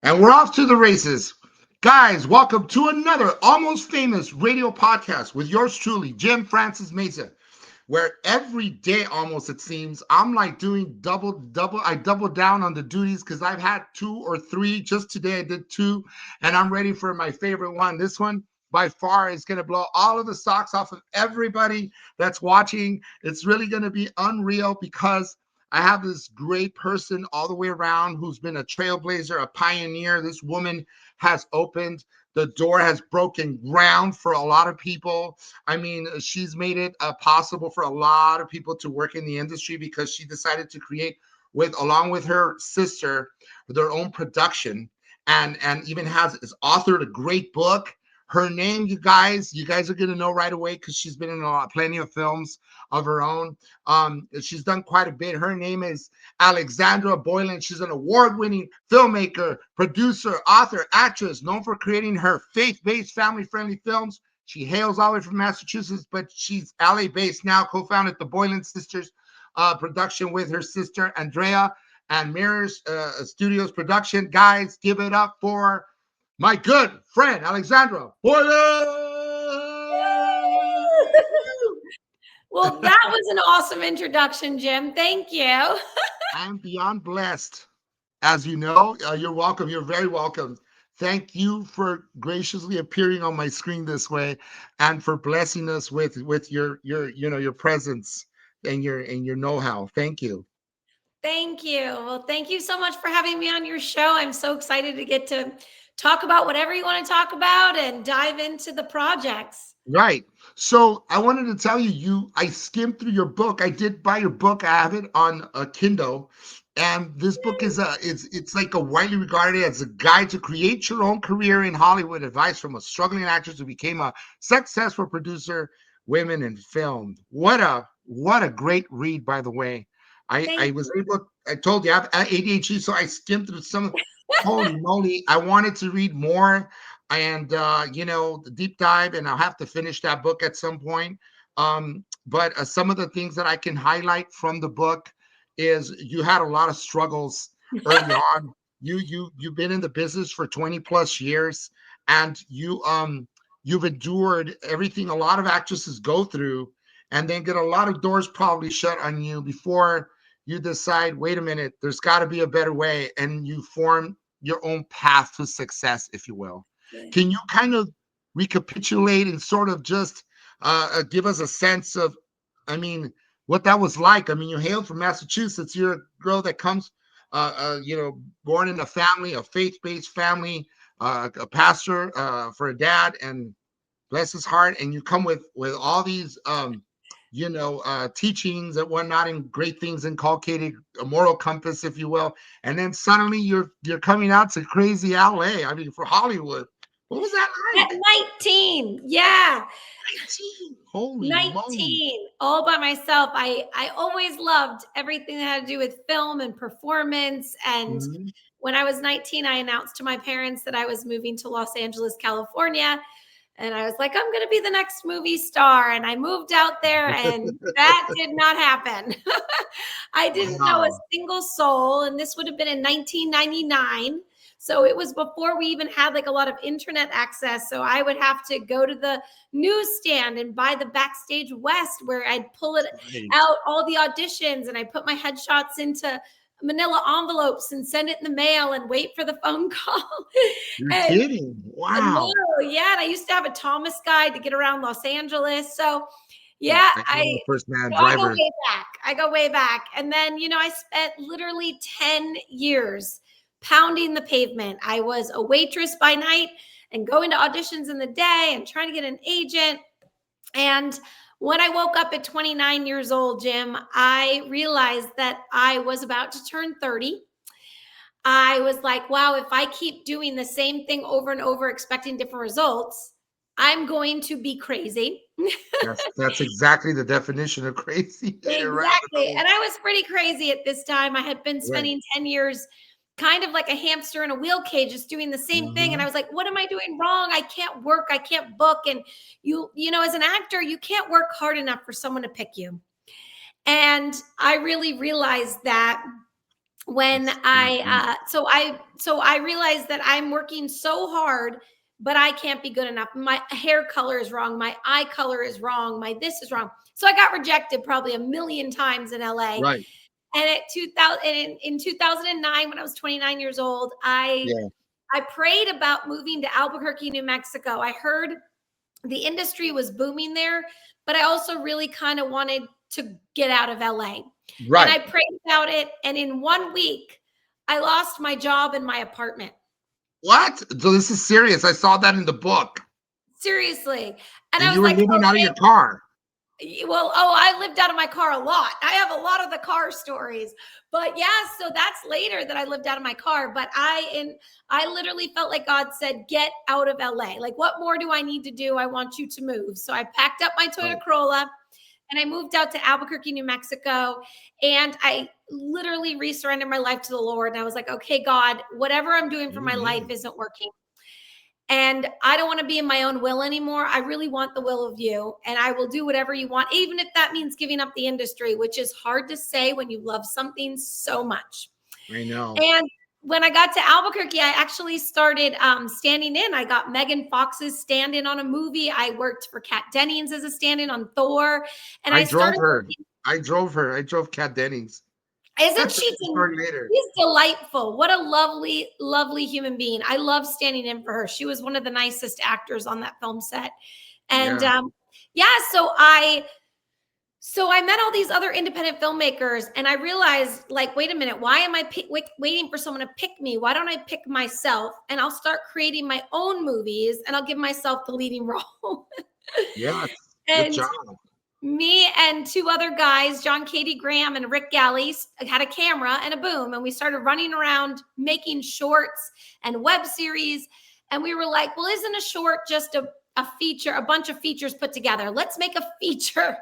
And we're off to the races. Guys, welcome to another almost famous radio podcast with yours truly, Jim Francis Mesa, where every day almost it seems I'm like doing double. I double down on the duties because I've had two or three. Just today I did two, and I'm ready for my favorite one. This one by far is going to blow all of the socks off of everybody that's watching. It's really going to be unreal because I have this great person all the way around who's been a trailblazer, a pioneer. This woman has opened the door, has broken ground for a lot of people. I mean, she's made it possible for a lot of people to work in the industry because she decided to create along with her sister, their own production, and even has authored a great book. Her name, you guys are gonna know right away because she's been in plenty of films of her own. She's done quite a bit. Her name is Alexandra Boylan. She's an award-winning filmmaker, producer, author, actress, known for creating her faith-based, family-friendly films. She hails all the way from Massachusetts, but she's LA-based now, co-founded the Boylan Sisters Production with her sister, Andrea, and Mirrors Studios Production. Guys, give it up for my good friend, Alexandra Boylan! Well, that was an awesome introduction, Jim. Thank you. I'm beyond blessed. As you know, you're welcome. You're very welcome. Thank you for graciously appearing on my screen this way, and for blessing us with your presence and your know-how. Thank you. Thank you. Well, thank you so much for having me on your show. I'm so excited to get to talk about whatever you want to talk about and dive into the projects. Right. So I wanted to tell I skimmed through your book. I did buy your book. I have it on a Kindle. And this book it's like a widely regarded as a guide to create your own career in Hollywood, advice from a struggling actress who became a successful producer, women in film. What a great read, by the way. I Thank was able, I told you I have ADHD, so I skimmed through holy moly, I wanted to read more and the deep dive, and I'll have to finish that book at some point. But some of the things that I can highlight from the book is you had a lot of struggles early on. You've been in the business for 20 plus years, and you've endured everything a lot of actresses go through, and then get a lot of doors probably shut on you before you decide, wait a minute, there's got to be a better way, and you form your own path to success, if you will. you. Can you kind of recapitulate and sort of just give us a sense of, I mean, what that was like? I mean, you hailed from Massachusetts. You're a girl that comes, born in a family, a faith-based family, a pastor for a dad, and bless his heart, and you come with all these teachings and whatnot, and great things inculcated, a moral compass, if you will, and then suddenly you're coming out to crazy LA. I mean, for Hollywood. What was that At like? 19. Yeah. 19. Holy moly. 19 all by myself. I always loved everything that had to do with film and performance. And Mhm. when I was 19, I announced to my parents that I was moving to Los Angeles, California. And I was like, I'm going to be the next movie star. And I moved out there, and that did not happen. I didn't know a Wow. single soul. And this would have been in 1999. So it was before we even had like a lot of internet access. So I would have to go to the newsstand and buy the Backstage West, where I'd pull it Right. out, all the auditions, and I put my headshots into manila envelopes and send it in the mail and wait for the phone call. You're And kidding. no, Wow. yeah, and I used to have a Thomas guide to get around Los Angeles. So Yeah, yeah, I know the first man I go driver. way back. I go way back. And then, I spent literally 10 years pounding the pavement. I was a waitress by night and going to auditions in the day and trying to get an agent. And when I woke up at 29 years old, Jim, I realized that I was about to turn 30. I was like, wow, if I keep doing the same thing over and over, expecting different results, I'm going to be crazy. That's exactly the definition of crazy. A rabbit Exactly. hole. And I was pretty crazy at this time. I had been Right. spending 10 years kind of like a hamster in a wheel cage, just doing the same thing. And I Mhm. was like, what am I doing wrong? I can't work. I can't book. And as an actor, you can't work hard enough for someone to pick you. And I really realized that when That's crazy. so I realized that I'm working so hard, but I can't be good enough. My hair color is wrong, my eye color is wrong, my this is wrong. So I got rejected probably a million times in LA. Right. And at 2000 and in 2009, when I was 29 years old, Yeah. I prayed about moving to Albuquerque, New Mexico. I heard the industry was booming there, but I also really kind of wanted to get out of LA. And Right. I prayed about it. And in 1 week, I lost my job and my apartment. What? So this is serious. I saw that in the book. Seriously. And And I you was were like, living out of okay, your car. well, oh, I lived out of my car a lot. I have a lot of the car stories. But yeah, so that's later that I lived out of my car. But I literally felt like God said, get out of LA. Like, what more do I need to do? I want you to move. So I packed up my Toyota Right. Corolla and I moved out to Albuquerque, New Mexico. And I literally resurrendered my life to the Lord. And I was like, okay, God, whatever I'm doing for my life Amen. isn't working. And I don't want to be in my own will anymore. I really want the will of you. And I will do whatever you want, even if that means giving up the industry, which is hard to say when you love something so much. I know. And when I got to Albuquerque, I actually started standing in. I got Megan Fox's stand in on a movie. I worked for Kat Dennings as a stand in on Thor. And I I drove started her. working. I drove her. I drove Kat Dennings. Isn't That's she? the story later. She's delightful. What a lovely, lovely human being. I love standing in for her. She was one of the nicest actors on that film set. And Yeah. yeah, so I met all these other independent filmmakers, and I realized, like, wait a minute, why am I waiting for someone to pick me? Why don't I pick myself? And I'll start creating my own movies, and I'll give myself the leading role. Yes. Good And job. me and two other guys, John Katie Graham and Rick Galley, had a camera and a boom, and we started running around making shorts and web series. And we were like, well, isn't a short just a feature, a bunch of features put together? Let's make a feature.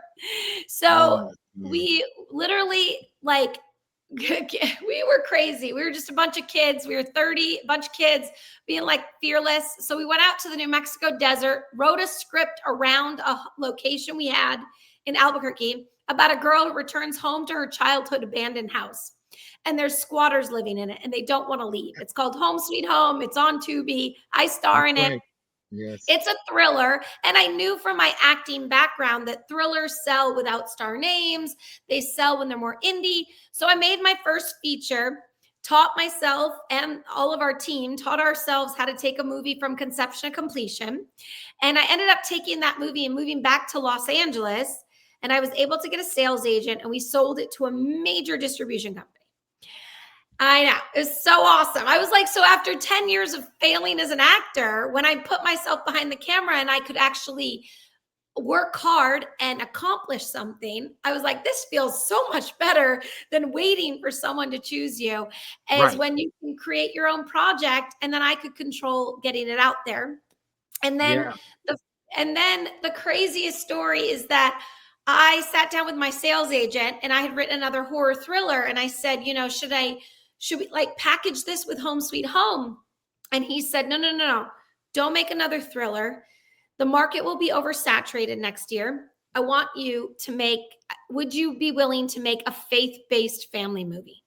So Oh, man. we literally, like, we were crazy. We were just a bunch of kids. We were 30, a bunch of kids being like fearless. So we went out to the New Mexico desert, wrote a script around a location we had in Albuquerque about a girl who returns home to her childhood abandoned house. And there's squatters living in it and they don't want to leave. It's called Home Sweet Home. It's on Tubi. I star That's in it. right. Yes. It's a thriller. And I knew from my acting background that thrillers sell without star names. They sell when they're more indie. So I made my first feature, taught myself and all of our team, taught ourselves how to take a movie from conception to completion. And I ended up taking that movie and moving back to Los Angeles. And I was able to get a sales agent and we sold it to a major distribution company. I know. It was so awesome. I was like, so after 10 years of failing as an actor, when I put myself behind the camera and I could actually work hard and accomplish something, I was like, this feels so much better than waiting for someone to choose you, as Right. when you can create your own project and then I could control getting it out there. And then Yeah. the the craziest story is that I sat down with my sales agent and I had written another horror thriller and I said, should we like package this with Home Sweet Home? And he said, no. Don't make another thriller. The market will be oversaturated next year. I want you to would you be willing to make a faith-based family movie?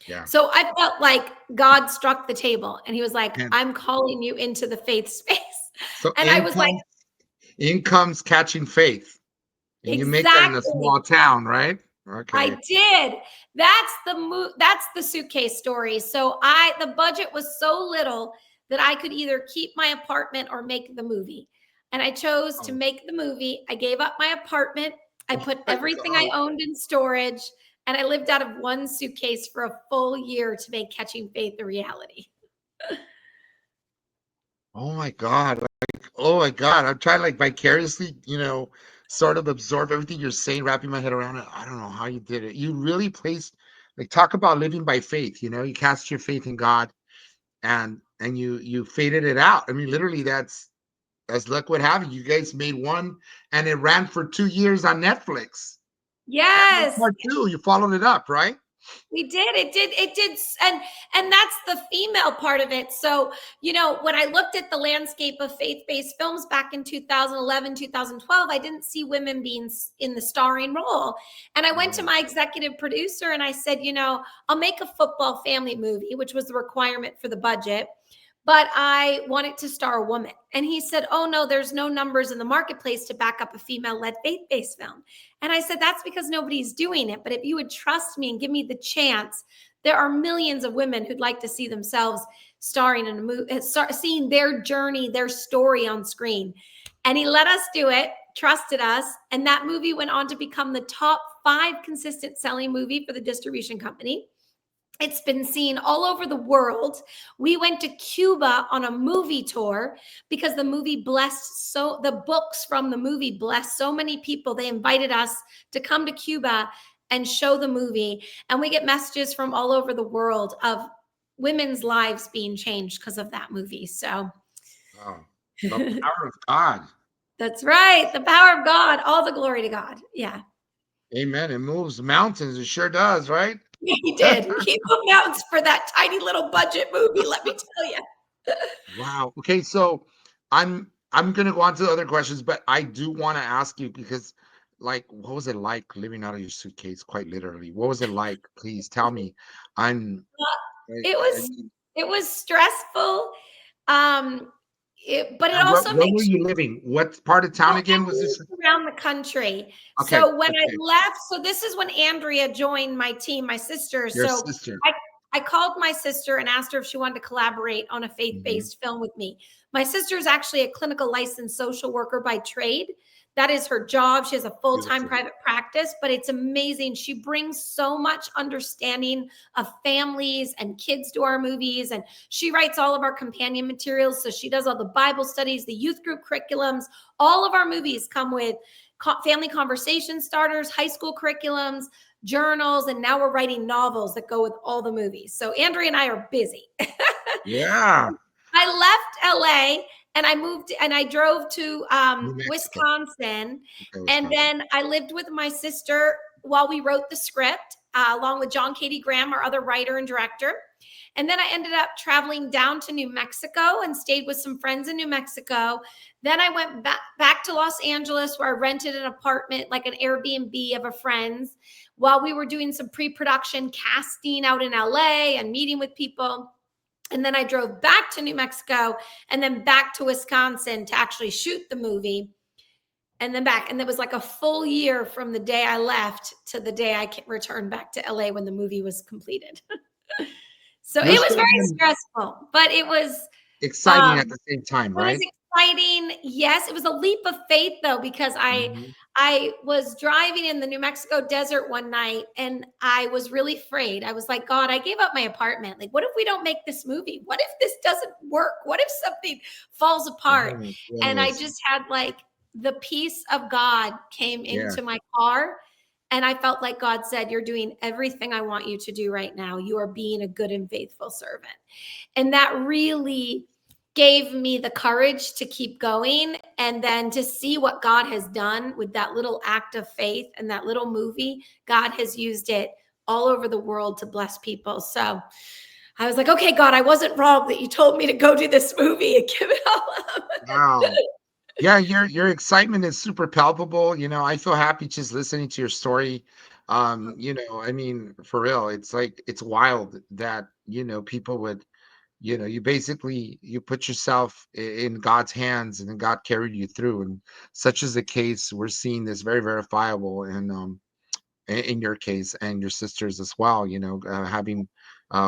Yeah. So I felt like God struck the table and he was like, And I'm calling you into the faith space. so And I was like, income's catching faith. And you make that in a exactly. small town, right? I Okay. did. That's the suitcase story. So the budget was so little that I could either keep my apartment or make the movie. And I chose to Oh, make the movie. I gave up my apartment. I oh put my everything I God. owned in storage and I lived out of one suitcase for a full year to make Catching Faith a reality. Oh my God. Oh my God. I'm trying to like vicariously, sort of absorb everything you're saying, wrapping my head around it. I don't know how you did it. You really placed like talk about living by faith, you cast your faith in God and you faded it out. I mean, literally that's as luck would have it. You guys made one and it ran for 2 years on Netflix. And there's Yes. part two. You followed it up, right? We did. It did. And that's the female part of it. So, when I looked at the landscape of faith-based films back in 2011, 2012, I didn't see women being in the starring role. And I went to my executive producer and I said, I'll make a football family movie, which was the requirement for the budget, but I want it to star a woman. And he said, oh no, there's no numbers in the marketplace to back up a female-led faith-based film. And I said, that's because nobody's doing it. But if you would trust me and give me the chance, there are millions of women who'd like to see themselves starring in a movie, seeing their journey, their story on screen. And he let us do it, trusted us. And that movie went on to become the top 5 consistent selling movie for the distribution company. It's been seen all over the world. We went to Cuba on a movie tour because the books from the movie blessed so many people. They invited us to come to Cuba and show the movie. And we get messages from all over the world of women's lives being changed because of that movie. So, Wow. The power of God. That's right. The power of God. All the glory to God. Yeah. Amen. It moves mountains. It sure does, right? He did. He moved mountains for that tiny little budget movie, let me tell you. Wow. Okay, so I'm gonna go on to the other questions, but I do want to ask you because, like, what was it like living out of your suitcase? Quite literally, what was it like? Please tell me. I'm. It I was mean, it was stressful. Um, but it and also where were makes you living? What part of town Well, again I was this? moved around the country. Okay, So when I okay, left, so this is when Andrea joined my team, my sister. your So sister. I called my sister and asked her if she wanted to collaborate on a Hmm. faith-based film with me. My sister is actually a clinical licensed social worker by trade. That is her job. She has a full-time Beautiful. private practice, but it's amazing. She brings so much understanding of families and kids to our movies. And she writes all of our companion materials. So she does all the Bible studies, the youth group curriculums. All of our movies come with family conversation starters, high school curriculums, journals, and now we're writing novels that go with all the movies. So Andrea and I are busy. Yeah, I left LA and I moved and I drove to New Mexico. Wisconsin. Okay, And Wisconsin. then I lived with my sister while we wrote the script, along with John Katie Graham, our other writer and director. And then I ended up traveling down to New Mexico and stayed with some friends in New Mexico. Then I went back to Los Angeles where I rented an apartment, like an Airbnb of a friend's, while we were doing some pre-production casting out in LA and meeting with people. And then I drove back to New Mexico and then back to Wisconsin to actually shoot the movie and then back. And it was like a full year from the day I left to the day I returned back to LA when the movie was completed. So You're it was still very stressful, but it was exciting at um the same time, it was right? exciting. Yes, it was a leap of faith though, because Mhm. I was driving in the New Mexico desert one night and I was really afraid. I was like, God, I gave up my apartment. Like, what if we don't make this movie? What if this doesn't work? What if something falls apart? Yes, And I yes, just had like the peace of God came yeah. into my car. And I felt like God said, you're doing everything I want you to do right now. You are being a good and faithful servant. And that really gave me the courage to keep going and then to see what God has done with that little act of faith and that little movie. God has used it all over the world to bless people. So I was like, okay, God, I wasn't wrong that you told me to go do this movie and give it all up. Wow. Yeah, your excitement is super palpable. I feel happy just listening to your story. I mean, for real, it's like it's wild that, people would, you put yourself in God's hands and then God carried you through. And such is the case. We're seeing this very verifiable in your case and your sisters as well, having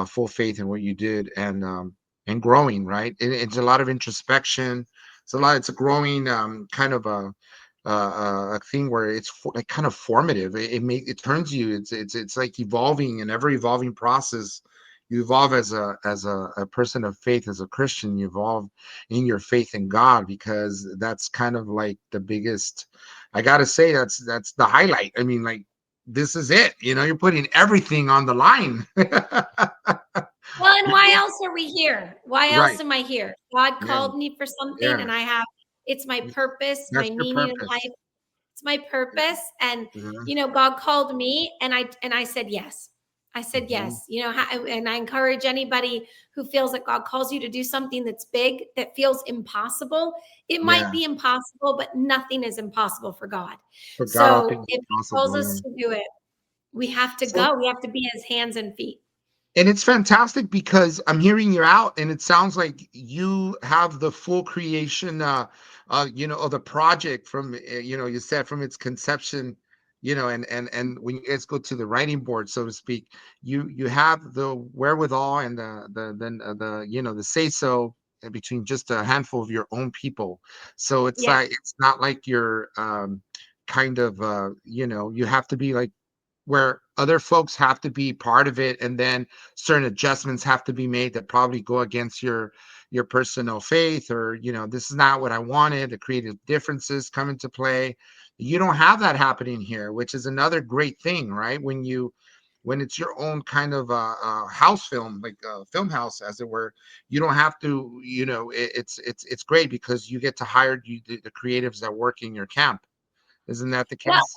full faith in what you did and growing, right? It's a lot of introspection. It's a growing kind of a thing where it's like kind of formative. It turns you. It's like evolving, an ever evolving process. You evolve as a person of faith, as a Christian. You evolve in your faith in God because that's kind of like the biggest. I gotta say that's the highlight. I mean, like this is it. You're putting everything on the line. Well, and why else are we here? Why else Right. am I here? God Yeah. called me for something Yeah. and it's my purpose, my That's your meaning in purpose. life. It's my purpose. And Mhm. God called me and I said yes. I said Mhm. yes. And I encourage anybody who feels that God calls you to do something that's big, that feels impossible. It might Yeah. be impossible, but nothing is impossible for God. For God, all So things if are He calls possible. us Yeah. to do it, we have to So, go. We have to be His hands and feet. and it's fantastic because I'm hearing you out, and it sounds like you have the full creation, of the project from, you said from its conception, and when you guys go to the writing board, so to speak, you have the wherewithal and the say so between just a handful of your own people. So Yeah. it's not like you're kind of you have to be like where other folks have to be part of it, and then certain adjustments have to be made that probably go against your personal faith, or this is not what I wanted. The creative differences come into play. You don't have that happening here, which is another great thing, right? When it's your own kind of house film, like a film house as it were, you don't have to, it's great because you get to hire the creatives that work in your camp. Isn't that the Well, case?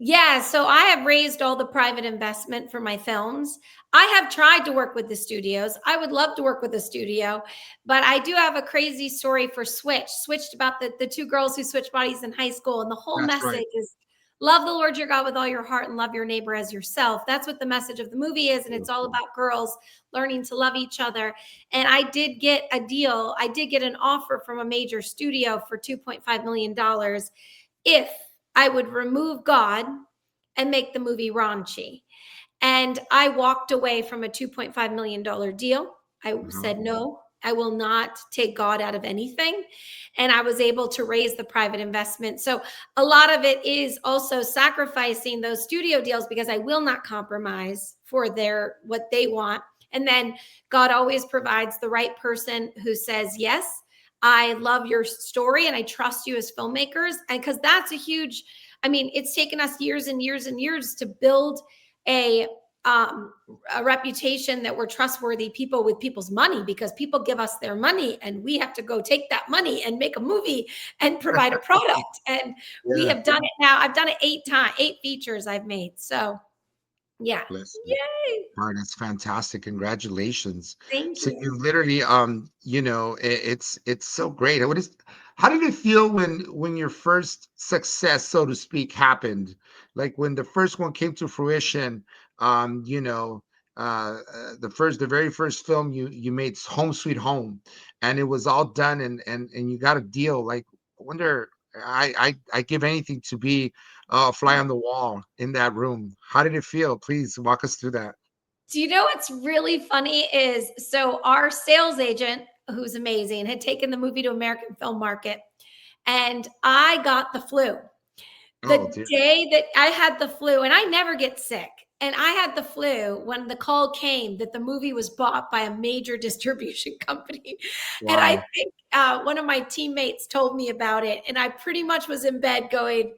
yeah, so I have raised all the private investment for my films. I have tried to work with the studios. I would love to work with a studio, but I do have a crazy story for Switched about the two girls who switched bodies in high school. And the whole That's right. message is love the Lord your God with all your heart and love your neighbor as yourself. That's what the message of the movie is. And it's all Beautiful. about girls learning to love each other. And I did get a deal. I did get an offer from a major studio for $2.5 million if I would remove God and make the movie raunchy. And I walked away from a $2.5 million deal. I Mhm. said, no, I will not take God out of anything. And I was able to raise the private investment. So a lot of it is also sacrificing those studio deals because I will not compromise for what they want. And then God always provides the right person who says, yes, I love your story and I trust you as filmmakers. And because that's a huge, I mean, it's taken us years and years and years to build a um, a reputation that we're trustworthy people with people's money, because people give us their money and we have to go take that money and make a movie and provide a product. And we Yeah. have done it now. I've done it 8 times, 8 features I've made. So yeah. Bless you. Yay. All that's fantastic. Congratulations. Thank So you. you literally, it's so great. How did it feel when your first success, so to speak, happened? Like when the first one came to fruition, the very first film you made, Home Sweet Home, and it was all done, and you got a deal. Like, I wonder, I give anything to be a fly on the wall in that room. How did it feel? Please walk us through that. Do you know what's really funny is, so our sales agent, who's amazing, had taken the movie to American Film Market, and I got the flu. Oh The dear. day that I had the flu, and I never get sick, and I had the flu when the call came that the movie was bought by a major distribution company. And I Wow. think one of my teammates told me about it, and I pretty much was in bed going,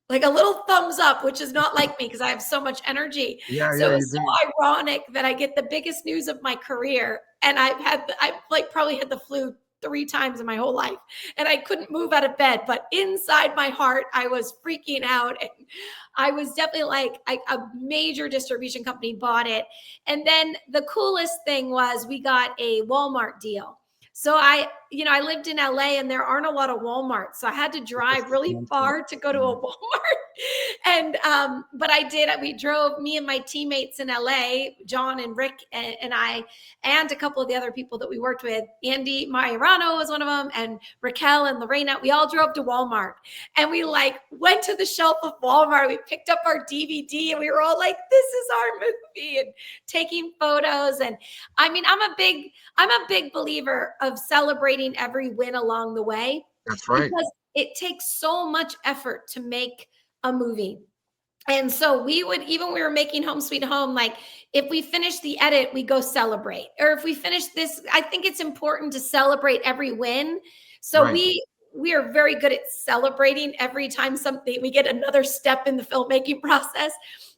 like a little thumbs up, which is not like me because I have so much energy. Yeah, So yeah, it you was did. so ironic that I get the biggest news of my career, and I've like probably had the flu 3 times in my whole life, and I couldn't move out of bed. But inside my heart, I was freaking out, and I was definitely like, a major distribution company bought it. And then the coolest thing was we got a Walmart deal. So I lived in LA and there aren't a lot of Walmarts. So I had to drive really far to go to a Walmart. And but I did. We drove, me and my teammates in LA, John and Rick and I, and a couple of the other people that we worked with. Andy Majorano was one of them, and Raquel and Lorena. We all drove to Walmart, and we like went to the shelf of Walmart. We picked up our DVD, and we were all like, "This is our movie," and taking photos. And I mean, I'm a big believer of celebrating every win along the way, That's right. because it takes so much effort to make a movie. And so we would, even when we were making Home Sweet Home, like if we finish the edit, we go celebrate. Or if we finish this, I think it's important to celebrate every win. So Right. we are very good at celebrating every time something, we get another step in the filmmaking process.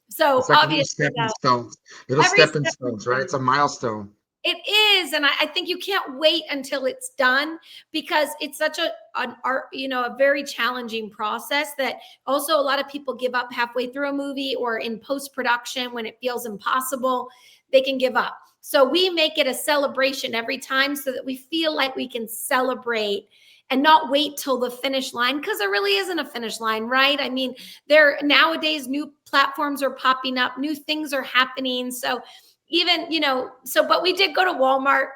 So It's like a little obviously, stepping stones. Little every stepping step is stones, right? It's win. a milestone. It is, and I think you can't wait until it's done, because it's such an art, a very challenging process, that also a lot of people give up halfway through a movie, or in post-production when it feels impossible, they can give up. So we make it a celebration every time, so that we feel like we can celebrate and not wait till the finish line, because there really isn't a finish line, right? I mean, there nowadays new platforms are popping up, new things are happening. So even, but we did go to Walmart,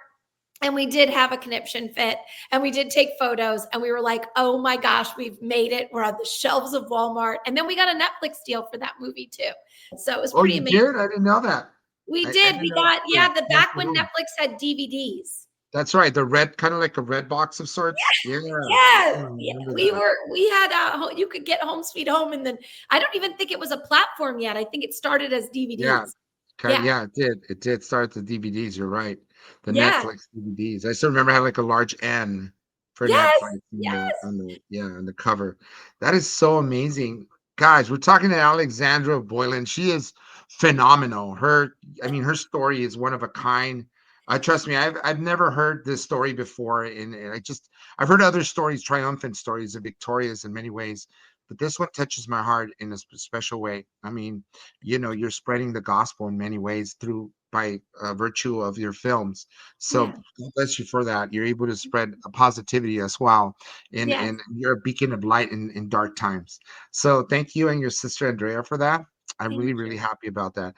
and we did have a conniption fit, and we did take photos, and we were like, oh my gosh, we've made it. We're on the shelves of Walmart. And then we got a Netflix deal for that movie too. So it was Oh, pretty you amazing. did? I didn't know that. We I did. didn't We know. got, Yeah, yeah, the that's back the when room. Netflix had DVDs. That's right. The red, kind of like a red box of sorts. Yeah, I Yeah, yeah. remember We that. were, we had, you could get Home Sweet Home. And then I don't even think it was a platform yet. I think it started as Yeah, DVDs. Yeah. yeah, it did. It did start the DVDs. You're right. The Yeah. Netflix DVDs. I still remember having like a large N for Yes. Netflix Yes. on the cover. That is so amazing. Guys, we're talking to Alexandra Boylan. She is phenomenal. I mean, her story is one of a kind. Trust me, I've never heard this story before, and I've heard other stories, triumphant stories of victorious in many ways, but this one touches my heart in a special way. I mean, you're spreading the gospel in many ways through by virtue of your films. So Yeah. God bless you for that. You're able to spread a positivity as well, Yes. and you're a beacon of light in dark times. So thank you and your sister Andrea for that. I'm really Thank really you. happy about that.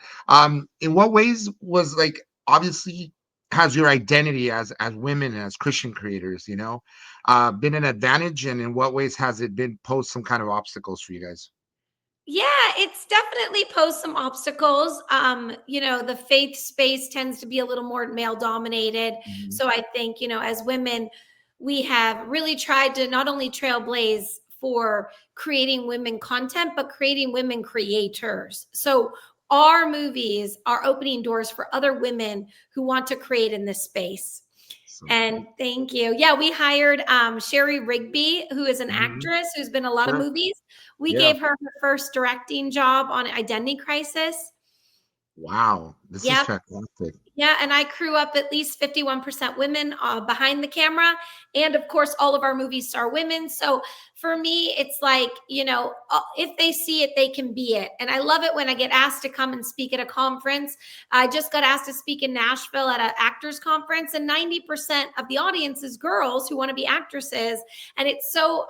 In what ways was, like, obviously, has your identity as women, as Christian creators, been an advantage, and in what ways has it been posed some kind of obstacles for you guys? Yeah, it's definitely posed some obstacles. The faith space tends to be a little more male dominated. Mhm. So I think, as women, we have really tried to not only trailblaze for creating women content, but creating women creators. So our movies are opening doors for other women who want to create in this space. So And thank you. Yeah, we hired Sherry Rigby, who is an mhm. actress who's been in a lot of Sure. movies. We Yeah. gave her her first directing job on Identity Crisis. Wow. This is Yep. fantastic. Yeah, and I crew up at least 51% women behind the camera. And of course, all of our movies star women. So for me, it's like, if they see it, they can be it. And I love it when I get asked to come and speak at a conference. I just got asked to speak in Nashville at an actors conference, and 90% of the audience is girls who want to be actresses. And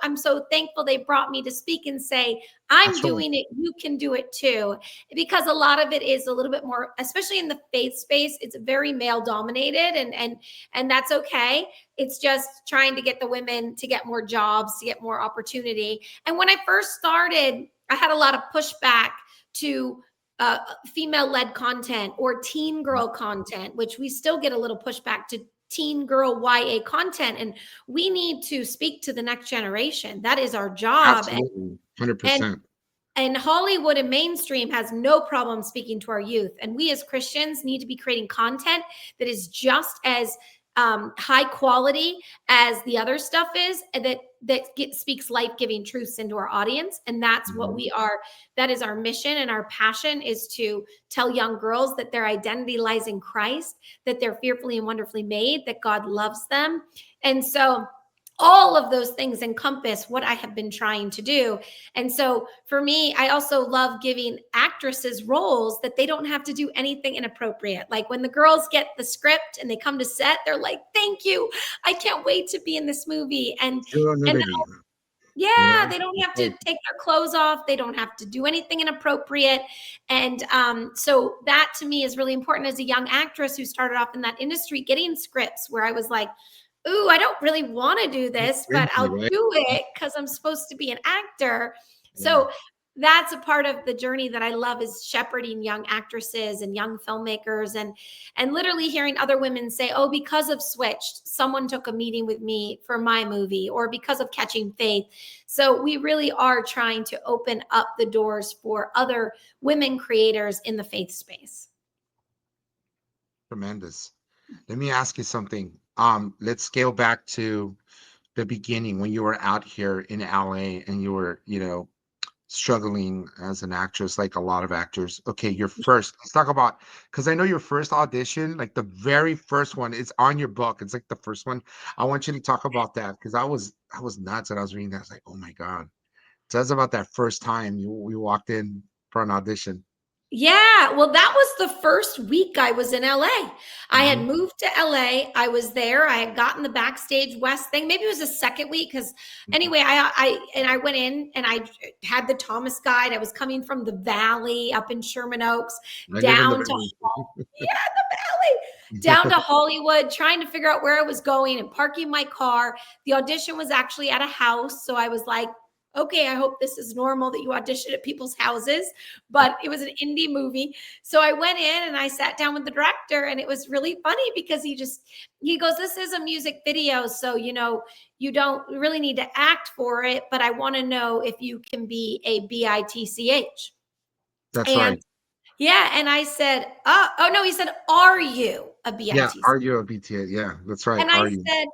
I'm so thankful they brought me to speak and say, I'm That's right. doing it, you can do it too, because a lot of it is a little bit more, especially in the faith space, it's very male dominated, and that's okay. It's just trying to get the women to get more jobs, to get more opportunity. And when I first started, I had a lot of pushback to female-led content or teen girl content, which we still get a little pushback to teen girl YA content. And we need to speak to the next generation. That is our job. Absolutely. And 100%. and Hollywood and mainstream has no problem speaking to our youth. And we as Christians need to be creating content that is just as high quality as the other stuff is, and that speaks life-giving truths into our audience. And that's what Mhm. we are. That is our mission, and our passion is to tell young girls that their identity lies in Christ, that they're fearfully and wonderfully made, that God loves them. And so all of those things encompass what I have been trying to do. And so for me, I also love giving actresses roles that they don't have to do anything inappropriate. Like when the girls get the script and they come to set, they're like, "Thank you. I can't wait to be in this movie." Zero And nudity. yeah, they don't have to Right. take their clothes off. They don't have to do anything inappropriate. And so that to me is really important as a young actress who started off in that industry, getting scripts where I was like, ooh, I don't really want to do this, but Cringy, I'll right? do it because I'm supposed to be an actor. Yeah. So that's a part of the journey that I love, is shepherding young actresses and young filmmakers, and literally hearing other women say, oh, because of Switched, someone took a meeting with me for my movie, or because of Catching Faith. So we really are trying to open up the doors for other women creators in the faith space. Tremendous. Let me ask you something. Let's scale back to the beginning when you were out here in LA and you were, struggling as an actress, like a lot of actors. Okay, your first, let's talk about, because I know your first audition, like the very first one, it's on your book. It's like the first one. I want you to talk about that because I was nuts when I was reading that. I was like, oh my God. Tell us about that first time you walked in for an audition. Yeah, well, that was the first week I was in LA. I had Mhm, moved to LA. I was there. I had gotten the backstage West thing. Maybe it was the second week because mhm. anyway, I went in and I had the Thomas guide. I was coming from the Valley up in Sherman Oaks I live in the down to valley. yeah, the Valley, down to Hollywood, trying to figure out where I was going and parking my car. The audition was actually at a house, so I was like, okay, I hope this is normal that you audition at people's houses, but it was an indie movie. So I went in and I sat down with the director, and it was really funny because he goes, this is a music video, so you don't really need to act for it, but I want to know if you can be a bitch. That's And right. yeah, and I said, oh no, he said, are you a Yeah. bitch? Are you a BTA? Yeah, that's right. And I Are you? said,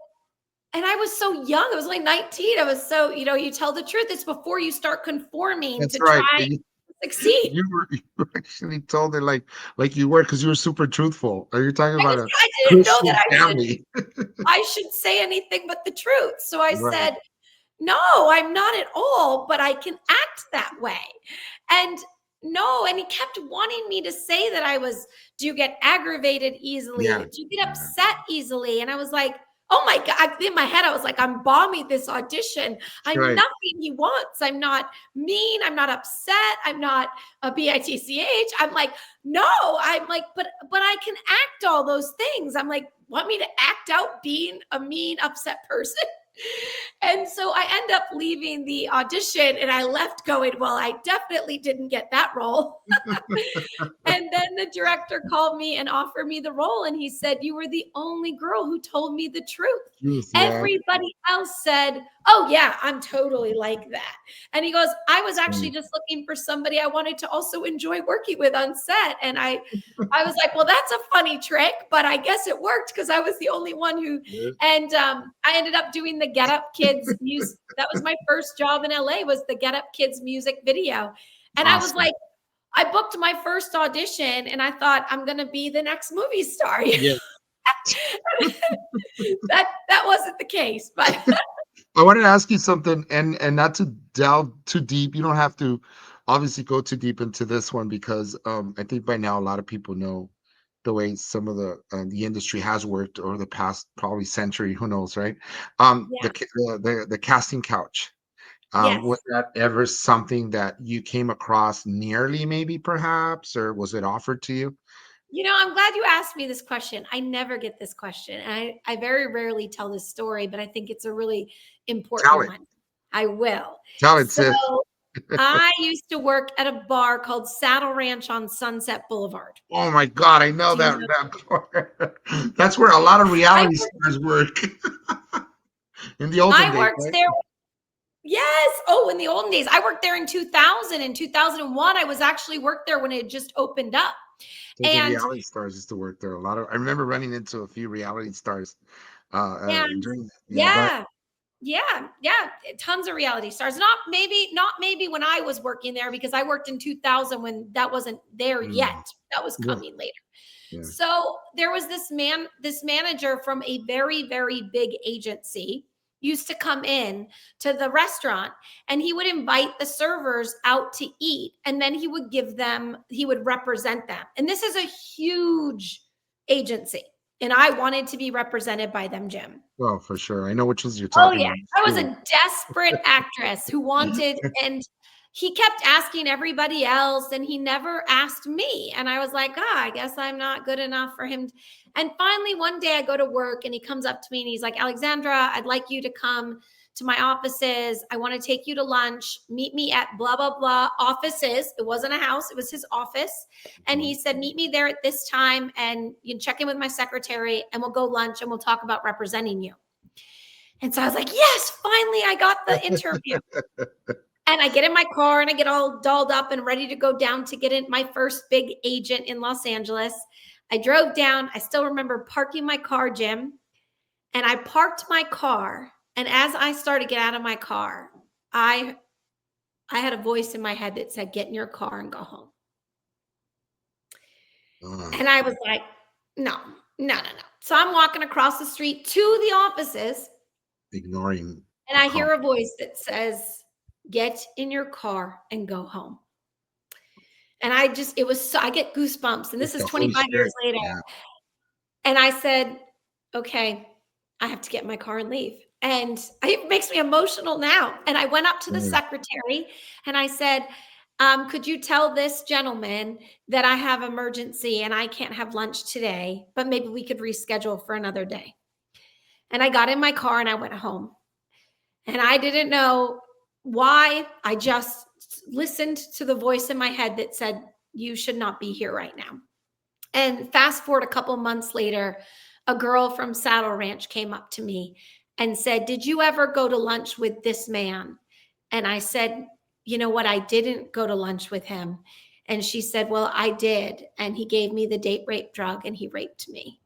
and I was so young. I was like 19. I was so, you tell the truth. It's before you start conforming That's to right. try to succeed. You were actually told it like you were because you were super truthful. Are you talking about a I didn't know that Christian family? I should say anything but the truth. So I Right. said, no, I'm not at all, but I can act that way. And no, and he kept wanting me to say that do you get aggravated easily? Yeah. Do you get Yeah. upset easily? And I was like, oh my God. In my head, I was like, I'm bombing this audition. I'm Right. nothing he wants. I'm not mean. I'm not upset. I'm not a bitch. I'm like, no, I'm like, but I can act all those things. I'm like, want me to act out being a mean, upset person? And so I end up leaving the audition and I left going, well, I definitely didn't get that role. And then the director called me and offered me the role. And he said, you were the only girl who told me the truth. Truth. Yeah. Everybody else said, oh, yeah, I'm totally like that. And he goes, I was actually Funny. just looking for somebody I wanted to also enjoy working with on set. And I was like, well, that's a funny trick, but I guess it worked because I was the only one who, Yeah. and I ended up doing the Get Up Kids music. That was my first job in LA was the Get Up Kids music video. And I was Awesome. like, I booked my first audition and I thought I'm going to be the next movie star. Yeah. That wasn't the case, but I wanted to ask you something, and not to delve too deep. You don't have to obviously go too deep into this one because I think by now a lot of people know the way some of the industry has worked over the past probably century. Who knows, right? yeah, The casting couch. Was yes. that ever something that you came across nearly, maybe perhaps, or was it offered to you? I'm glad you asked me this question. I never get this question. And I very rarely tell this story, but I think it's a really important Talent, one. I will. talent, So sis. I used to work at a bar called Saddle Ranch on Sunset Boulevard. Oh my God, I know Do you that know? that part. That's where a lot of I reality worked, stars work in the olden I days, worked right? there. Yes. Oh, in the olden days, I worked there in 2000. In 2001, I was actually worked there when it just opened up. So the And reality stars used to work there. A lot of I remember running into a few reality stars and during yeah, go ahead. yeah, yeah, tons of reality stars. Not maybe when I was working there because I worked in 2000 when that wasn't there yet. Mm, That was yeah, coming later. yeah. So there was this manager from a very, very big agency used to come in to the restaurant and he would invite the servers out to eat and then he would represent them. And this is a huge agency. And I wanted to be represented by them, Jim. Well, for sure. I know which ones you're Oh talking yeah, about. I was Truly. a desperate actress who wanted, and he kept asking everybody else, and he never asked me. And I was like, I guess I'm not good enough for him. And finally, one day I go to work, and he comes up to me, and he's like, Alexandra, I'd like you to come to my offices. I want to take you to lunch. Meet me at blah blah blah offices. It wasn't a house; it was his office. And Mhm. he said, meet me there at this time, and you can check in with my secretary, and we'll go lunch, and we'll talk about representing you. And so I was like, yes, finally I got the interview. And I get in my car and I get all dolled up and ready to go down to get in my first big agent in Los Angeles. I drove down. I still remember parking my car, Jim. And I parked my car. And as I started to get out of my car, I I had a voice in my head that said, get in your car and go home. And I was like, no, no, no, no. So I'm walking across the street to the offices, Ignoring and the I call. hear a voice that says, get in your car and go home. And it was, so, I get goosebumps. And this It's is the Holy 25 years Spirit. later. Yeah. And I said, okay, I have to get in my car and leave. And it makes me emotional now. And I went up to the Mm. secretary and I said, could you tell this gentleman that I have emergency and I can't have lunch today, but maybe we could reschedule for another day? And I got in my car and I went home. And I didn't know why. I just listened to the voice in my head that said, you should not be here right now. And fast forward a couple months later, a girl from Saddle Ranch came up to me and said, did you ever go to lunch with this man? And I said, you know what? I didn't go to lunch with him. And she said, well, I did. And he gave me the date rape drug and he raped me.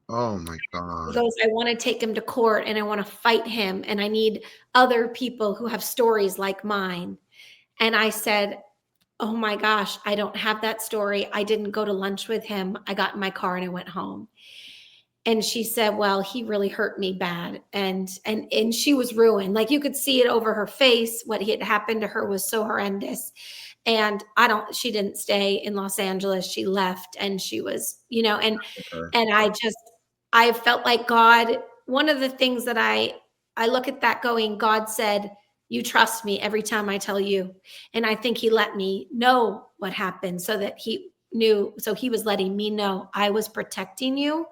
Oh my He God. goes, I want to take him to court and I want to fight him. And I need other people who have stories like mine. And I said, oh my gosh, I don't have that story. I didn't go to lunch with him. I got in my car and I went home. And she said, well, he really hurt me bad. And she was ruined. Like you could see it over her face. What had happened to her was so horrendous. And she didn't stay in Los Angeles. She left and she was, Her. and I felt like God, one of the things that I look at that going, God said, you trust me every time I tell you. And I think he let me know what happened so that he knew. So he was letting me know I was protecting you.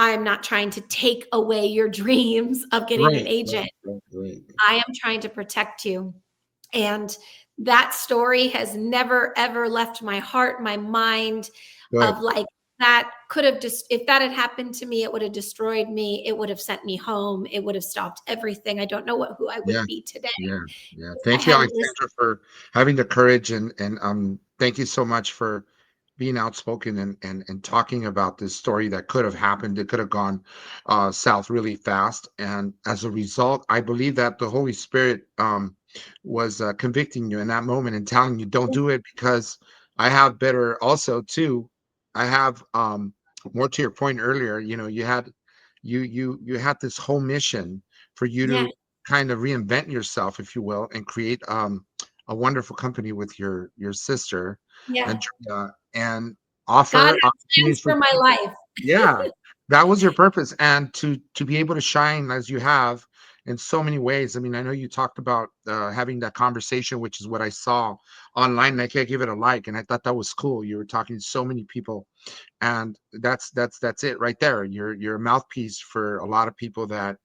I'm not trying to take away your dreams of getting an Right. agent. I am trying to protect you. And that story has never, ever left my heart, my mind Good. of like, that could have just, if that had happened to me, it would have destroyed me. It would have sent me home. It would have stopped everything. I don't know who I would Yeah. be today Yeah. Yeah. if I Thank you, hadn't listened. Alexandra, for having the courage and thank you so much for being outspoken and talking about this story that could have happened. It could have gone south really fast. And as a result, I believe that the Holy Spirit was convicting you in that moment and telling you don't do it because I have better also too. I have more to your point earlier, you had this whole mission for you Yeah, to kind of reinvent yourself, if you will, and create a wonderful company with your sister, yeah. Andrea, and God offer has opportunities plans for for my people. life. Yeah, that was your purpose, and to be able to shine as you have in so many ways. I mean, I know you talked about having that conversation, which is what I saw online, and I can't give it a like, and I thought that was cool. You were talking to so many people, and that's it right there. You're a mouthpiece for a lot of people that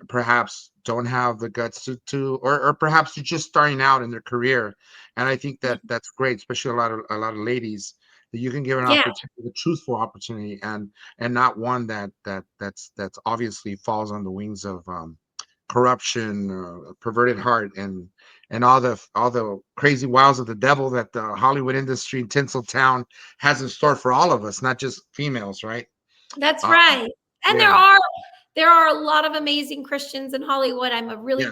perhaps don't have the guts or perhaps you're just starting out in their career. And I think that that's great, especially a lot of ladies, that you can give an Yeah, opportunity, a truthful opportunity, and not one that's obviously falls on the wings of corruption, perverted heart, and all the crazy wiles of the devil that the Hollywood industry and Tinseltown has in store for all of us, not just females, right? that's Uh, right. And yeah, there are a lot of amazing Christians in Hollywood. yeah.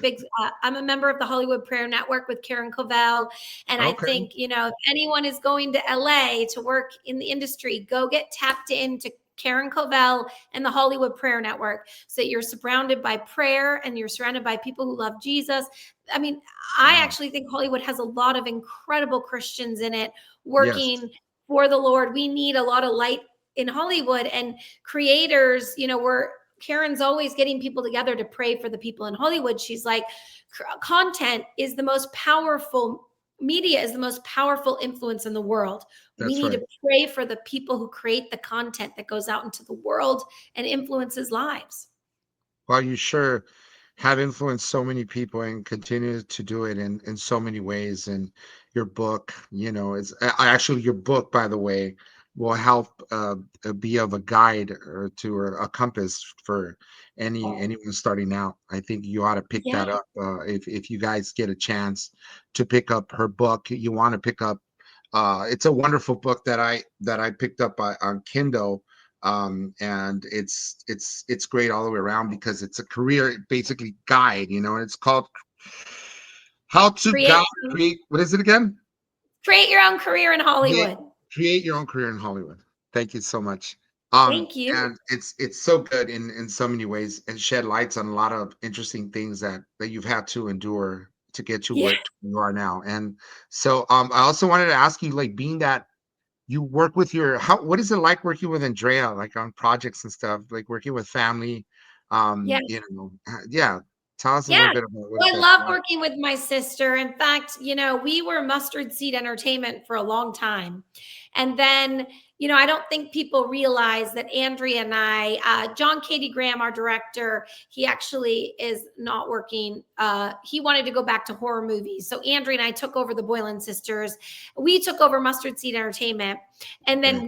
I'm a member of the Hollywood Prayer Network with Karen Covell. And I Okay. think, if anyone is going to LA to work in the industry, go get tapped into Karen Covell and the Hollywood Prayer Network so that you're surrounded by prayer and you're surrounded by people who love Jesus. I mean, I Wow. actually think Hollywood has a lot of incredible Christians in it Yes. working for the Lord. We need a lot of light in Hollywood and creators, we're Karen's always getting people together to pray for the people in Hollywood. She's like, content is the most powerful, media is the most powerful influence in the world. We That's need right. to pray for the people who create the content that goes out into the world and influences lives. Well, you sure have influenced so many people and continue to do it in so many ways. And your book, is actually your book, by the way, will help be of a guide or a compass for anyone starting out. I think you ought to pick Yeah, that up if you guys get a chance to pick up her book. You want to pick up. It's a wonderful book that I picked up on Kindle, and it's great all the way around because it's a career basically guide, and it's called How to Create create, what is it again? create your own career in Create, Hollywood. create your own career in Hollywood. Thank you so much. Thank you. And it's so good in so many ways, and shed lights on a lot of interesting things that you've had to endure to get you Yeah. where you are now. And so I also wanted to ask you, like, being that you work with your how what is it like working with Andrea, like on projects and stuff, like working with family? Yeah. Yeah. Tell us a little Yeah. bit about what Well, I that's love like. working with my sister. In fact, we were Mustard Seed Entertainment for a long time. And then, I don't think people realize that Andrea and I, John Katie Graham, our director, he actually is not working. He wanted to go back to horror movies. So Andrea and I took over the Boylan Sisters. We took over Mustard Seed Entertainment. And Okay. then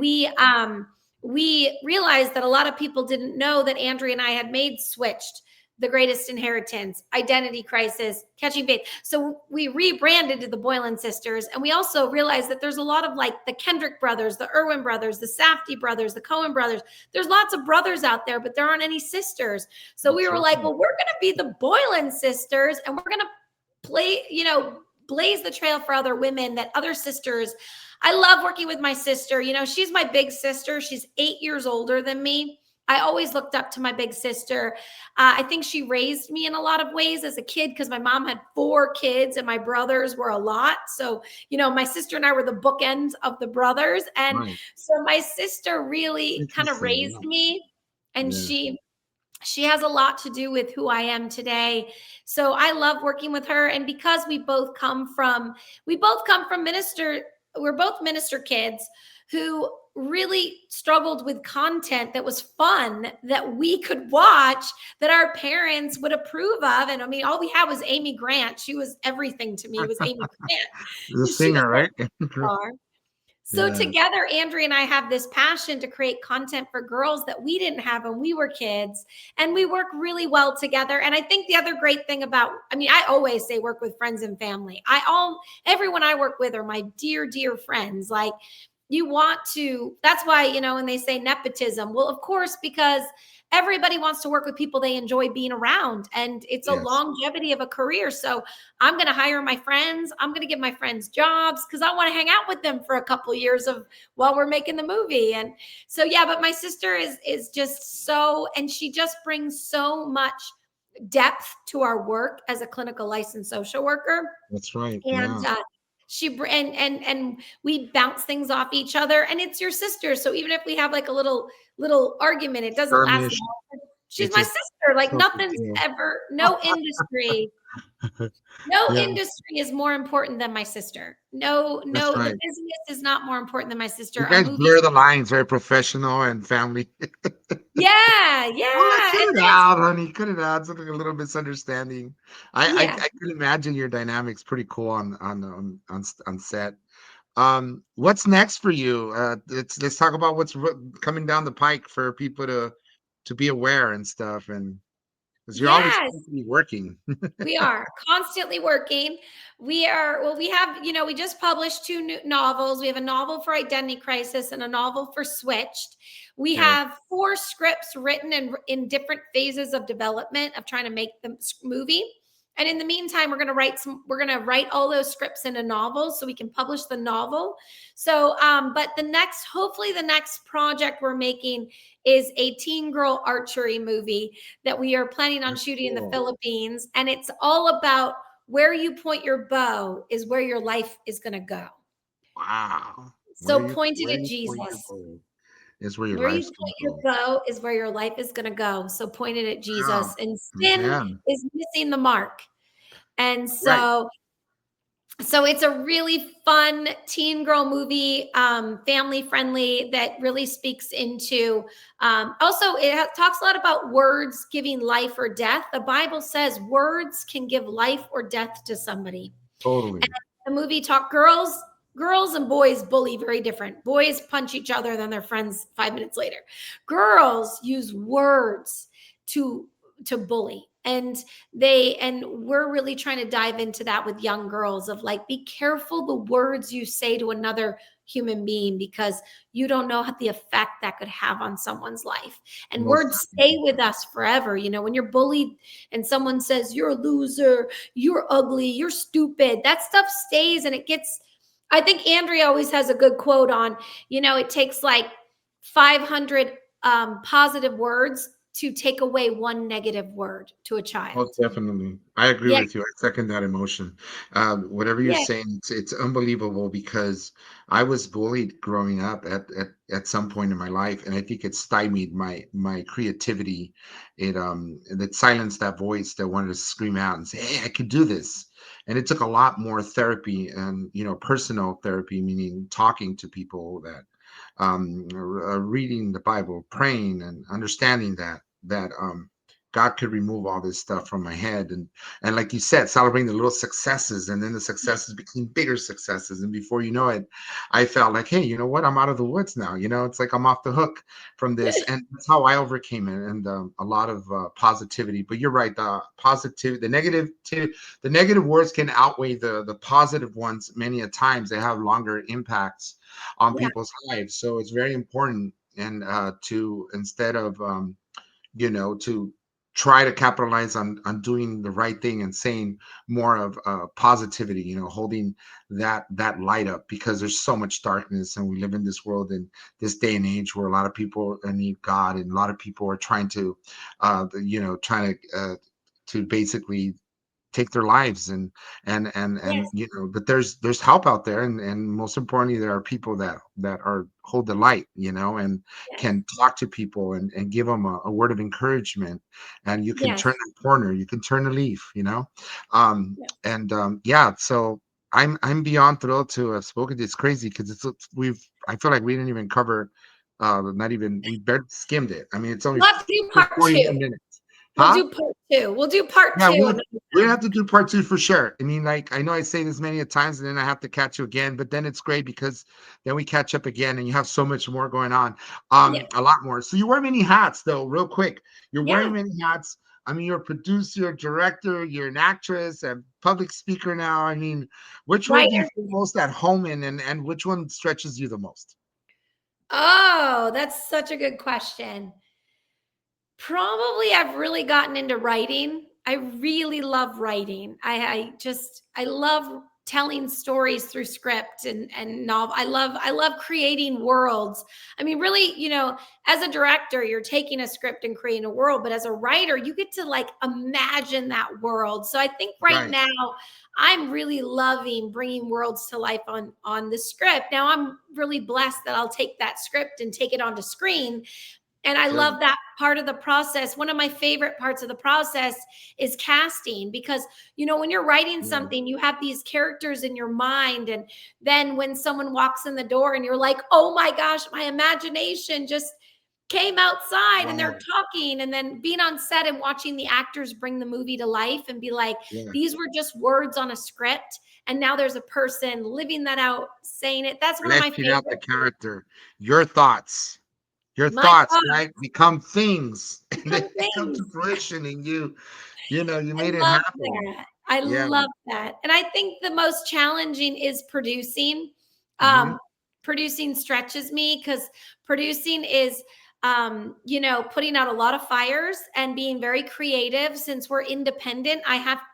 we realized that a lot of people didn't know that Andrea and I had made Switched, The Greatest Inheritance, Identity Crisis, Catching Faith. So we rebranded to the Boylan Sisters. And we also realized that there's a lot of like the Kendrick brothers, the Irwin brothers, the Safdie brothers, the Cohen brothers. There's lots of brothers out there, but there aren't any sisters. So we That's were right. like, well, we're going to be the Boylan Sisters and we're going to play, blaze the trail for other women, that other sisters. I love working with my sister. She's my big sister. She's 8 years older than me. I always looked up to my big sister. I think she raised me in a lot of ways as a kid because my mom had 4 kids and my brothers were a lot. So, my sister and I were the bookends of the brothers. And Right. so my sister really kind of Interesting. raised me, and Yeah. she has a lot to do with who I am today. So I love working with her. And because we both come from we're both minister kids who really struggled with content that was fun, that we could watch, that our parents would approve of. And I mean, all we had was Amy Grant. She was everything to me, was Amy The Grant. She was singer, my right? star. So Yeah. together, Andrea and I have this passion to create content for girls that we didn't have when we were kids. And we work really well together. And I think the other great thing I always say work with friends and family. Everyone I work with are my dear, dear friends. Like, that's why, when they say nepotism, well, of course, because everybody wants to work with people they enjoy being around, and it's a Yes. longevity of a career. So I'm going to hire my friends. I'm going to give my friends jobs because I want to hang out with them for a couple of years while we're making the movie. And so, yeah, but my sister is just and she just brings so much depth to our work as a clinical licensed social worker. That's right. And Yeah. and we bounce things off each other, and it's your sister. So even if we have like a little argument, it doesn't last Skirmish. long. She's It's my just sister. Like, so nothing's cool. ever, no industry, no Yeah, industry is more important than my sister. No, that's no, the right. business is not more important than my You sister. A guys movie. blur the lines, very professional and family. Yeah, Oh, yeah. cut And it out, honey. Cut it out. Something a little misunderstanding. yeah. I can imagine your dynamics pretty cool on set. What's next for you? Let's talk about what's coming down the pike for people to be aware and stuff, and because you're always Yes. constantly working. We are constantly working. We just published 2 new novels. We have a novel for Identity Crisis and a novel for Switched. We Okay. have 4 scripts written in different phases of development of trying to make the movie. And in the meantime, we're going to write all those scripts into novels so we can publish the novel. So, but hopefully the next project we're making is a teen girl archery movie that we are planning on That's shooting in the cool. Philippines. And it's all about where you point your bow is where your life is going to go. Wow. So point Where it at you point your Jesus. bow is where your Where you life's gonna point your go. bow is where your life is going to go. So point it at Wow. Jesus. And sin Amen. is missing the mark. And Right. so it's a really fun teen girl movie, family friendly, that really speaks into, also talks a lot about words giving life or death. The Bible says words can give life or death to somebody. Totally. The movie girls and boys bully very different. Boys punch each other, then they're friends 5 minutes later. Girls use words to bully. And we're really trying to dive into that with young girls, of like, be careful the words you say to another human being, because you don't know the effect that could have on someone's life. And Most words stay definitely. with us forever. You know, when you're bullied and someone says, you're a loser, you're ugly, you're stupid, that stuff stays, and it gets, I think Andrea always has a good quote on, you know, it takes like 500 positive words to take away one negative word to a child. Most definitely. I agree Yeah. with you. I second that emotion. Whatever you're Yeah. saying, it's unbelievable because I was bullied growing up at some point in my life, and I think it stymied my creativity. It silenced that voice that wanted to scream out and say, "Hey, I could do this." And it took a lot more therapy and personal therapy, meaning talking to people, that reading the Bible, praying, and understanding that God could remove all this stuff from my head, and like you said, celebrating the little successes, and then the successes became bigger successes, and before you know it, I felt like, hey, you know what? I'm out of the woods now. It's like I'm off the hook from this, and that's how I overcame it, and a lot of positivity. But you're right, the positive, the negative words can outweigh the positive ones many a times. They have longer impacts on Yeah. people's lives, so it's very important, and to instead of to try to capitalize on doing the right thing and saying more of positivity, holding that light up, because there's so much darkness, and we live in this world in this day and age where a lot of people need God, and a lot of people are trying to to basically take their lives, and Yes. but there's help out there, and most importantly, there are people that are hold the light, and Yes. can talk to people, and give them a word of encouragement, and you can turn Yes. that corner, you can turn the leaf, Yeah. and yeah, so I'm beyond thrilled to have spoken to you. It's crazy because I feel like we didn't even cover, not even, we barely skimmed it. I mean, it's only We'll have to do part 41 two. minutes. We'll Huh? do part two. We'll do part Yeah, two we'll another we have time. to do part 2 for sure. I mean, like, I know I say this many a times, and then I have to catch you again, but then it's great because then we catch up again, and you have so much more going on, Yeah. a lot more. So you wear many hats, though, real quick. You're wearing Yeah. many hats. I mean, you're a producer, director, you're an actress, and public speaker now. I mean, which one do you Writer. feel most at home in, and which one stretches you the most? Oh, that's such a good question. Probably I've really gotten into writing. I really love writing. I love telling stories through script and novel. I love creating worlds. I mean, really, as a director, you're taking a script and creating a world, but as a writer, you get to like imagine that world. So I think right Right. now I'm really loving bringing worlds to life on the script. Now I'm really blessed that I'll take that script and take it onto screen, and I Sure. love that part of the process. One of my favorite parts of the process is casting, because, when you're writing Yeah. something, you have these characters in your mind. And then when someone walks in the door and you're like, oh my gosh, my imagination just came outside and they're Wow. talking. And then being on set and watching the actors bring the movie to life and be like, Yeah. these were just words on a script. And now there's a person living that out, saying it. That's one of my Fleshing out the favorite. character, your thoughts. Your My thoughts, God, right, become things, and some they come to things. fruition, and you I made it love happen. that. I Yeah. love that. And I think the most challenging is producing. Mhm. Um, Producing stretches me because producing is, putting out a lot of fires and being very creative. Since we're independent,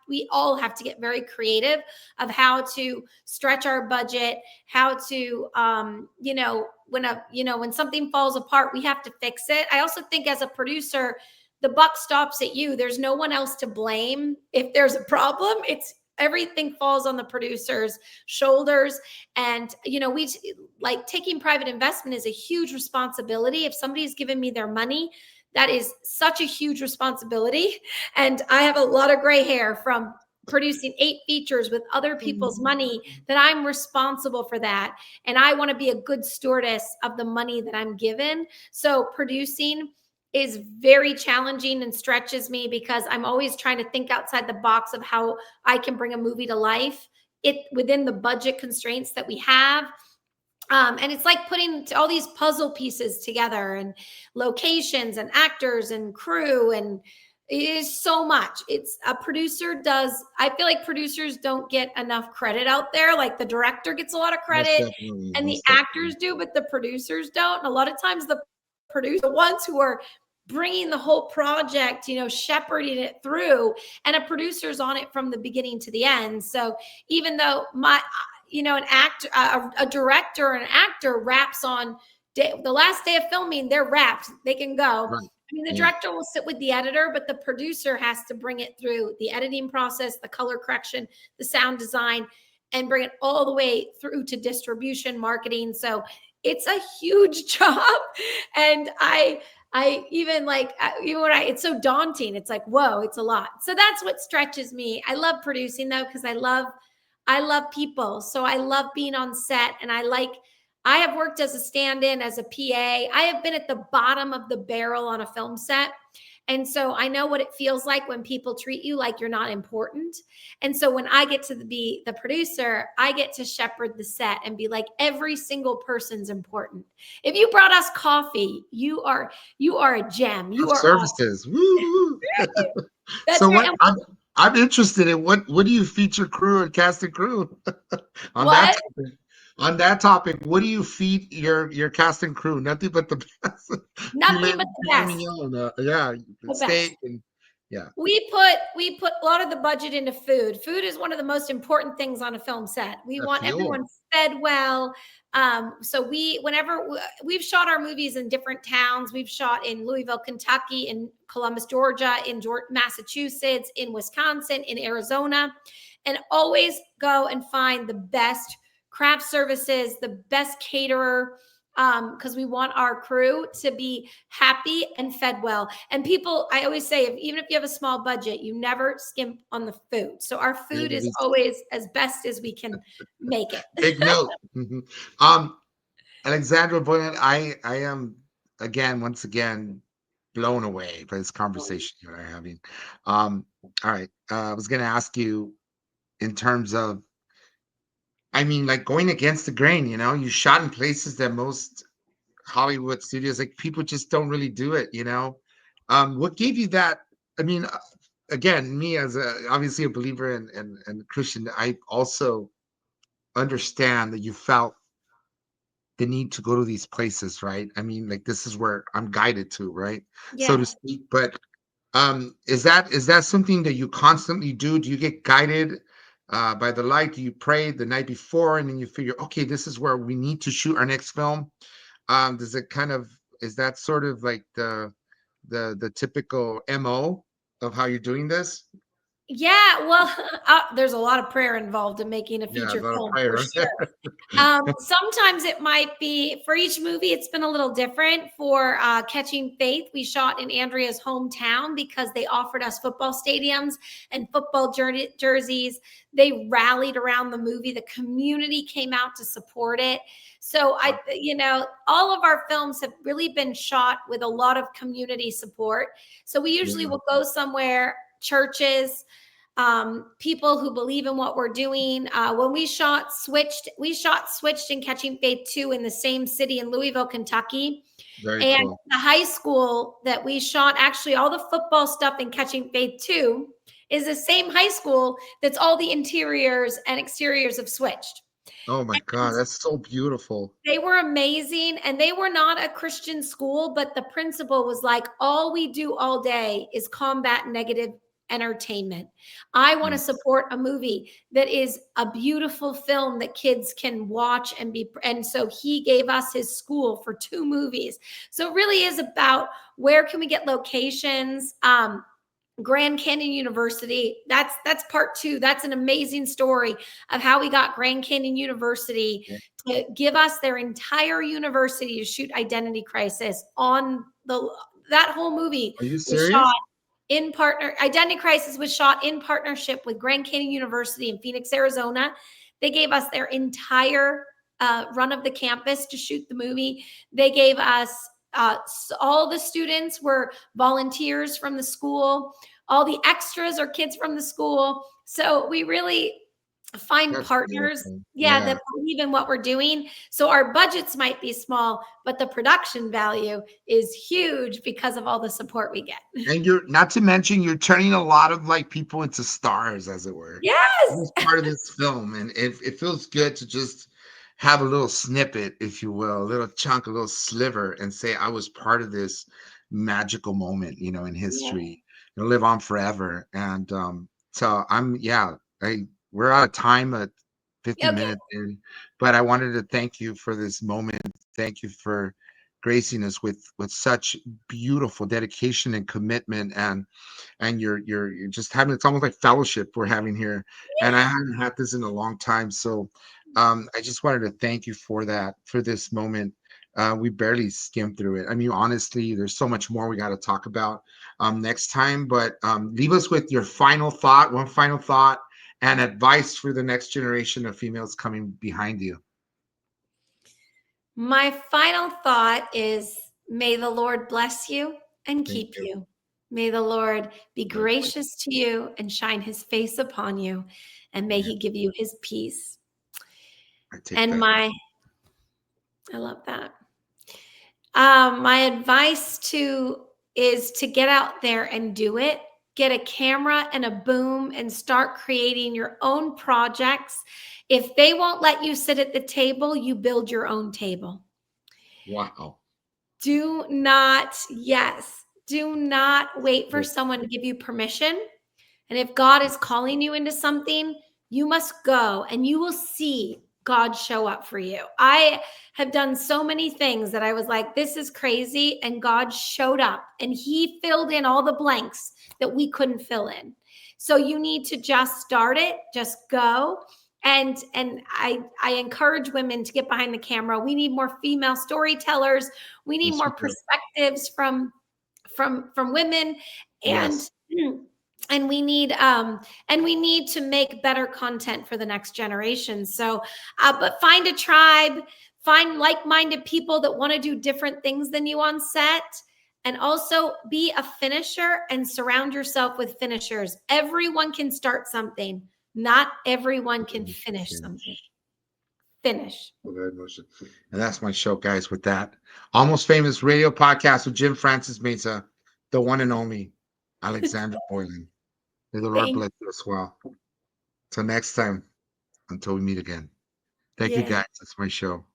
we all have to get very creative of how to stretch our budget, how to, when something falls apart, we have to fix it. I also think as a producer, the buck stops at you. There's no one else to blame if there's a problem. It's everything falls on the producer's shoulders. And we like taking private investment is a huge responsibility. If somebody's given me their money, that is such a huge responsibility. And I have a lot of gray hair from producing 8 features with other people's money, that I'm responsible for that. And I want to be a good stewardess of the money that I'm given. So producing is very challenging and stretches me because I'm always trying to think outside the box of how I can bring a movie to life, it within the budget constraints that we have. And it's like putting all these puzzle pieces together, and locations and actors and crew and It is so much. It's a producer does. I feel like producers don't get enough credit out there. Like the director gets a lot of Most credit definitely, and the most definitely. actors do, but the producers don't. And a lot of times the producers, the ones who are bringing the whole project, shepherding it through, and a producer's on it from the beginning to the end. So even though an actor, a director, or an actor wraps on the last day of filming, they're wrapped. They can go. Right. I mean, the Yeah. director will sit with the editor, but the producer has to bring it through the editing process, the color correction, the sound design, and bring it all the way through to distribution, marketing. So it's a huge job. And I even when it's so daunting, it's like, whoa, it's a lot. So that's what stretches me. I love producing though, because I love people. So I love being on set, and I have worked as a stand-in, as a PA. I have been at the bottom of the barrel on a film set. And so I know what it feels like when people treat you like you're not important. And so when I get to be the producer, I get to shepherd the set and be like, every single person's important. If you brought us coffee, you are a gem. You are awesome. Services. Woo! That's So right. what And I'm interested in what do you feature crew and cast and crew on that what? topic? On that topic, what do you feed your cast and crew? Nothing but the best. Nothing but the filet best. mignon, yeah, The best. steak and yeah, We put a lot of the budget into food. Food is one of the most important things on a film set. We the want fuel. everyone fed well. So whenever we've shot our movies in different towns, we've shot in Louisville, Kentucky, in Columbus, Georgia, in Massachusetts, in Wisconsin, in Arizona, and always go and find the best craft services, the best caterer, because we want our crew to be happy and fed well. And people, I always say, even if you have a small budget, you never skimp on the food. So our food is always as best as we can make it. Take note. Mhm. Um, Alexandra Boylan, I am once again blown away by this conversation you and I are having. All right, I was going to ask you in terms of, I mean, like going against the grain. You shot in places that most Hollywood studios, like people just don't really do it. What gave you that? I mean, again, me as obviously a believer and Christian, I also understand that you felt the need to go to these places, right? I mean, like this is where I'm guided to, right? So to Yes. speak. But is that something that you constantly do? Do you get guided by the light? Do you pray the night before and then you figure, okay, this is where we need to shoot our next film? Does it kind of is that sort of like the typical MO of how you're doing this? Yeah, well, there's a lot of prayer involved in making a Yeah, a feature lot of film for prayer. sure. Sometimes it might be for each movie, it's been a little different. For Catching Faith, we shot in Andrea's hometown because they offered us football stadiums and football jerseys. They rallied around the movie. The community came out to support it. So all of our films have really been shot with a lot of community support. So we usually Yeah, will go somewhere, churches, people who believe in what we're doing. When we shot Switched in Catching Faith 2 in the same city in Louisville, Kentucky. very And cool. the high school that we shot, actually all the football stuff in Catching Faith 2 is the same high school that's all the interiors and exteriors of Switched. Oh my God, that's so beautiful. They were amazing, and they were not a Christian school, but the principal was like, all we do all day is combat negative entertainment. I want to Yes. support a movie that is a beautiful film that kids can watch and so he gave us his school for 2 movies. So it really is about where can we get locations. Grand Canyon University, that's part 2. That's an amazing story of how we got Grand Canyon University Yeah. to give us their entire university to shoot Identity Crisis on that whole movie Are you was shot serious? Identity Crisis was shot in partnership with Grand Canyon University in Phoenix, Arizona. They gave us their entire run of the campus to shoot the movie. They gave us all the students were volunteers from the school. All the extras are kids from the school. So we really find That's partners, beautiful. yeah, Yeah. that believe in what we're doing. So our budgets might be small, but the production value is huge because of all the support we get. And you're not to mention you're turning a lot of like people into stars, as it were. Yes. This part of this film, and it feels good to just have a little snippet, if you will, a little chunk, a little sliver, and say I was part of this magical moment, in Yeah. history. It'll live on forever. And so we're out of time at 50 Okay. minutes in, but I wanted to thank you for this moment. Thank you for gracing us with such beautiful dedication and commitment, and you're just having, it's almost like fellowship we're having here, and I haven't had this in a long time. So I just wanted to thank you for that, for this moment. We barely skimmed through it. I mean, honestly, there's so much more we got to talk about next time, but leave us with your one final thought and advice for the next generation of females coming behind you. My final thought is, may the Lord bless you and Thank keep you. you. May the Lord be Likewise. gracious to you and shine his face upon you, and may Yeah, he give you his peace. I take And that. I love that. My advice is to get out there and do it. Get a camera and a boom and start creating your own projects. If they won't let you sit at the table, you build your own table. Wow. Do not wait for someone to give you permission. And if God is calling you into something, you must go and you will see God show up for you. I have done so many things that I was like, this is crazy. And God showed up and he filled in all the blanks that we couldn't fill in. So you need to just start it, just go. And I encourage women to get behind the camera. We need more female storytellers. We need Yes, we more do. perspectives from women, and Yes. and we need to make better content for the next generation. So but find a tribe, find like-minded people that want to do different things than you on set, and also be a finisher and surround yourself with finishers. Everyone can start something, not everyone can finish something. Finish. And that's my show, guys. With that, Almost Famous Radio Podcast with Jim Francis Mesa, the one and only Alexandra Boylan. May the Lord Thank bless you as well. Till next time, until we meet again. Thank you, you. guys. That's my show.